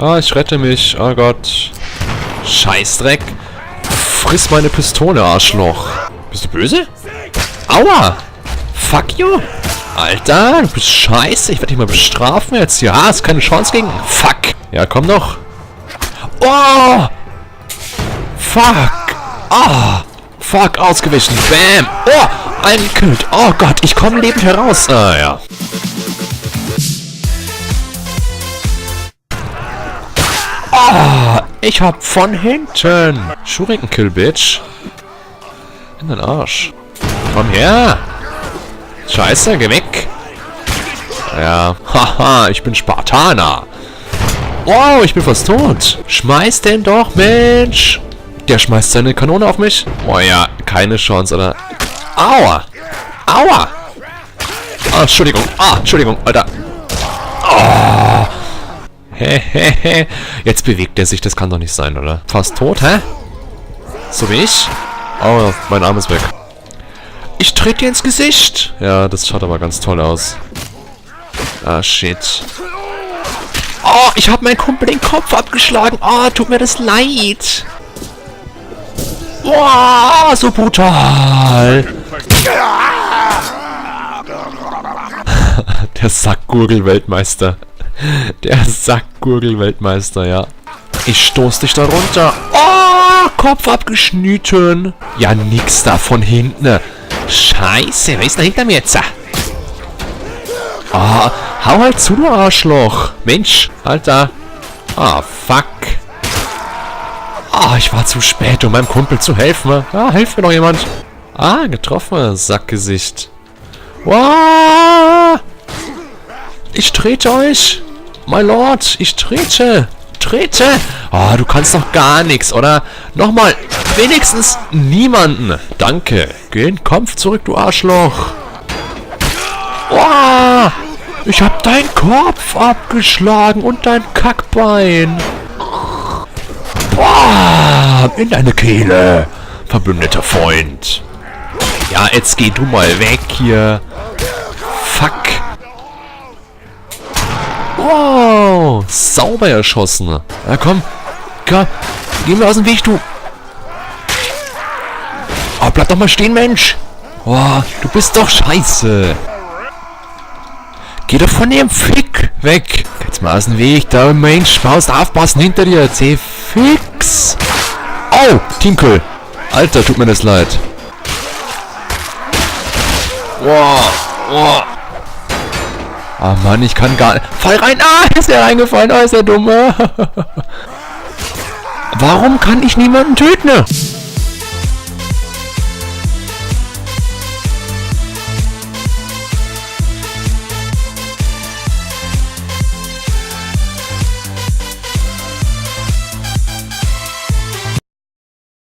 Ah, ich rette mich. Oh Gott. Scheißdreck. Friss meine Pistole, Arschloch. Bist du böse? Aua! Fuck you! Alter, du bist scheiße. Ich werde dich mal bestrafen jetzt. Ja, hast keine Chance gegen. Fuck. Ja, komm noch. Oh! Fuck. Ah! Fuck, ausgewichen. Bam. Oh! Eingekillt. Oh Gott, ich komme lebend heraus. Ah, ja. Ah! Ich hab von hinten. Shuriken-Kill, Bitch. In den Arsch. Komm her. Scheiße, geh weg. Ja. Haha, ich bin Spartaner. Wow, ich bin fast tot. Schmeiß den doch, Mensch. Der schmeißt seine Kanone auf mich. Oh ja, keine Chance, oder? Aua. Aua. Ah, Entschuldigung. Ah, Entschuldigung, Alter. Oh. Hehehe. Jetzt bewegt er sich, das kann doch nicht sein, oder? Fast tot, hä? So wie ich? Oh, mein Arm ist weg. Ich trete dir ins Gesicht. Ja, das schaut aber ganz toll aus. Ah, shit. Oh, ich habe meinen Kumpel den Kopf abgeschlagen. Oh, tut mir das leid. Boah, so brutal. Der Sackgurgel-Weltmeister. Der Sackgurgel-Weltmeister, ja. Ich stoß dich da runter. Oh, Kopf abgeschnitten. Ja, nix da von hinten. Scheiße, wer ist da hinter mir jetzt? Oh, hau halt zu, du Arschloch. Mensch, Alter. Ah, fuck. Ah, ich war zu spät, um meinem Kumpel zu helfen. Ah, hilft mir noch jemand. Ah, getroffen, Sackgesicht. Wow. Ich trete euch. My Lord, ich trete. Trete. Ah, du kannst doch gar nichts, oder? Nochmal, wenigstens niemanden. Danke. Geh in den Kampf zurück, du Arschloch. Wow. Ich hab deinen Kopf abgeschlagen und dein Kackbein. Boah, in deine Kehle, verbündeter Freund. Ja, jetzt geh du mal weg hier. Fuck. Wow, sauber erschossen. Na komm, komm, geh mir aus dem Weg, du. Oh, bleib doch mal stehen, Mensch. Oh, du bist doch scheiße. Geh doch von dem Fick weg. Jetzt mal aus dem Weg, da Mensch, Maus, aufpassen hinter dir. Seh fix. Oh, Tinkel. Alter, tut mir das leid. Wow, wow. Ah Mann, ich kann gar nicht. Fall rein. Ah, ist er reingefallen. Ah, ist er dumm. Warum kann ich niemanden töten?